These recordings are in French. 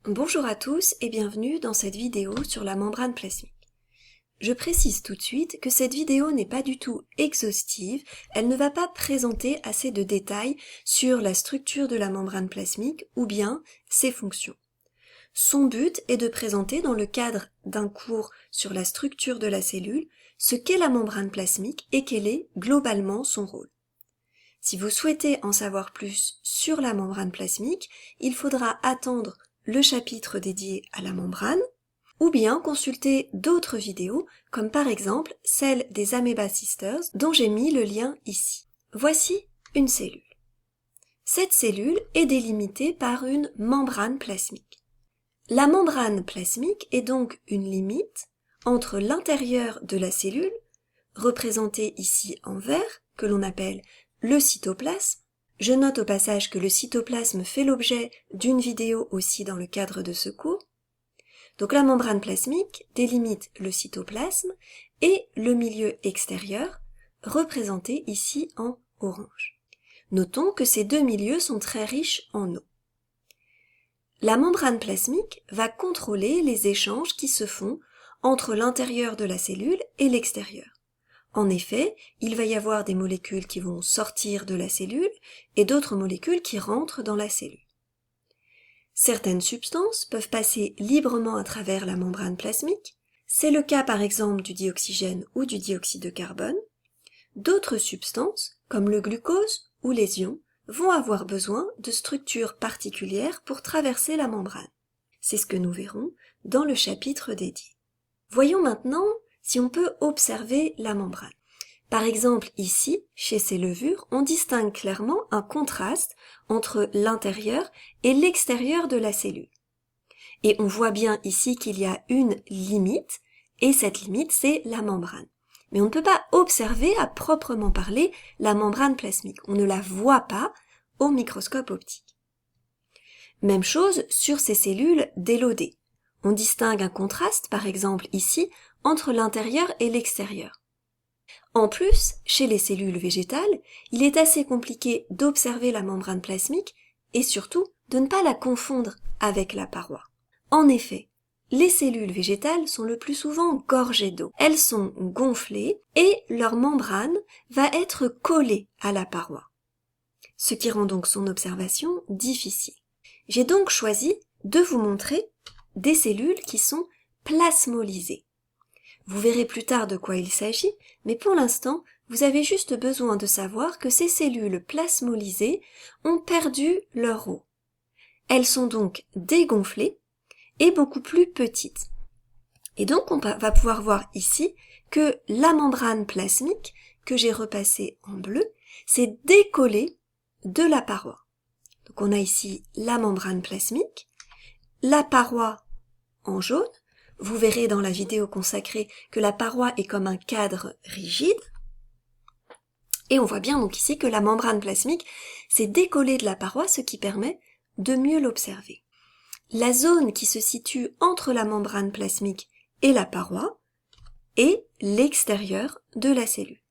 Bonjour à tous et bienvenue dans cette vidéo sur la membrane plasmique. Je précise tout de suite que cette vidéo n'est pas du tout exhaustive, elle ne va pas présenter assez de détails sur la structure de la membrane plasmique ou bien ses fonctions. Son but est de présenter dans le cadre d'un cours sur la structure de la cellule ce qu'est la membrane plasmique et quel est globalement son rôle. Si vous souhaitez en savoir plus sur la membrane plasmique, il faudra attendre le chapitre dédié à la membrane, ou bien consulter d'autres vidéos, comme par exemple celle des Amoeba Sisters, dont j'ai mis le lien ici. Voici une cellule. Cette cellule est délimitée par une membrane plasmique. La membrane plasmique est donc une limite entre l'intérieur de la cellule, représentée ici en vert, que l'on appelle le cytoplasme. Je note au passage que le cytoplasme fait l'objet d'une vidéo aussi dans le cadre de ce cours. Donc la membrane plasmique délimite le cytoplasme et le milieu extérieur, représenté ici en orange. Notons que ces deux milieux sont très riches en eau. La membrane plasmique va contrôler les échanges qui se font entre l'intérieur de la cellule et l'extérieur. En effet, il va y avoir des molécules qui vont sortir de la cellule et d'autres molécules qui rentrent dans la cellule. Certaines substances peuvent passer librement à travers la membrane plasmique. C'est le cas par exemple du dioxygène ou du dioxyde de carbone. D'autres substances, comme le glucose ou les ions, vont avoir besoin de structures particulières pour traverser la membrane. C'est ce que nous verrons dans le chapitre dédié. Voyons maintenant si on peut observer la membrane. Par exemple, ici, chez ces levures, on distingue clairement un contraste entre l'intérieur et l'extérieur de la cellule. Et on voit bien ici qu'il y a une limite, et cette limite, c'est la membrane. Mais on ne peut pas observer à proprement parler la membrane plasmique. On ne la voit pas au microscope optique. Même chose sur ces cellules délodées. On distingue un contraste, par exemple ici, entre l'intérieur et l'extérieur. En plus, chez les cellules végétales, il est assez compliqué d'observer la membrane plasmique et surtout de ne pas la confondre avec la paroi. En effet, les cellules végétales sont le plus souvent gorgées d'eau. Elles sont gonflées et leur membrane va être collée à la paroi, ce qui rend donc son observation difficile. J'ai donc choisi de vous montrer des cellules qui sont plasmolysées. Vous verrez plus tard de quoi il s'agit, mais pour l'instant, vous avez juste besoin de savoir que ces cellules plasmolysées ont perdu leur eau. Elles sont donc dégonflées et beaucoup plus petites. Et donc on va pouvoir voir ici que la membrane plasmique, que j'ai repassée en bleu, s'est décollée de la paroi. Donc on a ici la membrane plasmique, la paroi en jaune. Vous verrez dans la vidéo consacrée que la paroi est comme un cadre rigide. Et on voit bien donc ici que la membrane plasmique s'est décollée de la paroi, ce qui permet de mieux l'observer. La zone qui se situe entre la membrane plasmique et la paroi est l'extérieur de la cellule.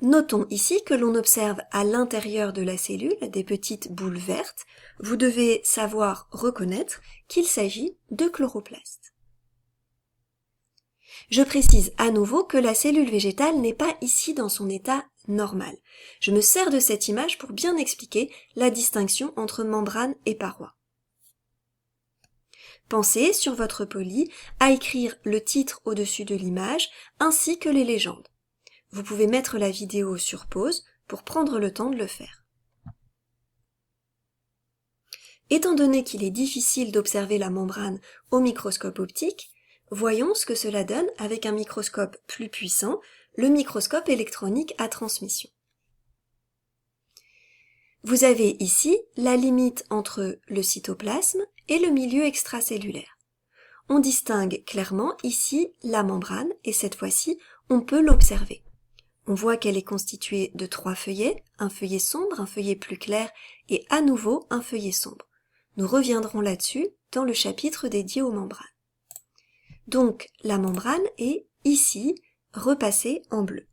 Notons ici que l'on observe à l'intérieur de la cellule des petites boules vertes. Vous devez savoir reconnaître qu'il s'agit de chloroplastes. Je précise à nouveau que la cellule végétale n'est pas ici dans son état normal. Je me sers de cette image pour bien expliquer la distinction entre membrane et paroi. Pensez sur votre poly à écrire le titre au-dessus de l'image ainsi que les légendes. Vous pouvez mettre la vidéo sur pause pour prendre le temps de le faire. Étant donné qu'il est difficile d'observer la membrane au microscope optique, voyons ce que cela donne avec un microscope plus puissant, le microscope électronique à transmission. Vous avez ici la limite entre le cytoplasme et le milieu extracellulaire. On distingue clairement ici la membrane et cette fois-ci, on peut l'observer. On voit qu'elle est constituée de 3 feuillets, un feuillet sombre, un feuillet plus clair et à nouveau un feuillet sombre. Nous reviendrons là-dessus dans le chapitre dédié aux membranes. Donc la membrane est ici repassée en bleu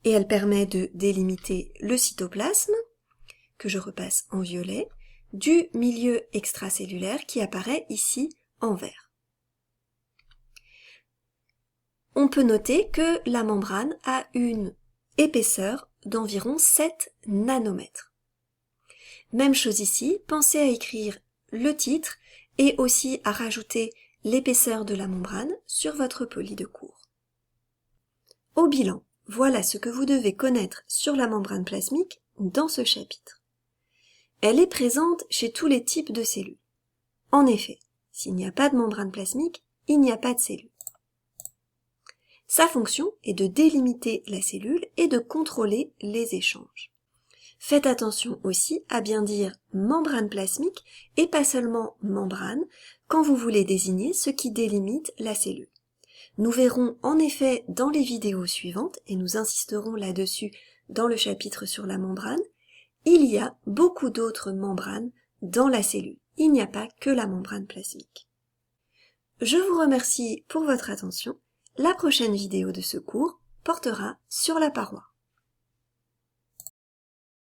et elle permet de délimiter le cytoplasme, que je repasse en violet, du milieu extracellulaire qui apparaît ici en vert. On peut noter que la membrane a une épaisseur d'environ 7 nanomètres. Même chose ici, pensez à écrire le titre et aussi à rajouter l'épaisseur de la membrane sur votre poli de cours. Au bilan, voilà ce que vous devez connaître sur la membrane plasmique dans ce chapitre. Elle est présente chez tous les types de cellules. En effet, s'il n'y a pas de membrane plasmique, il n'y a pas de cellule. Sa fonction est de délimiter la cellule et de contrôler les échanges. Faites attention aussi à bien dire membrane plasmique et pas seulement membrane quand vous voulez désigner ce qui délimite la cellule. Nous verrons en effet dans les vidéos suivantes, et nous insisterons là-dessus dans le chapitre sur la membrane, il y a beaucoup d'autres membranes dans la cellule. Il n'y a pas que la membrane plasmique. Je vous remercie pour votre attention. La prochaine vidéo de ce cours portera sur la paroi.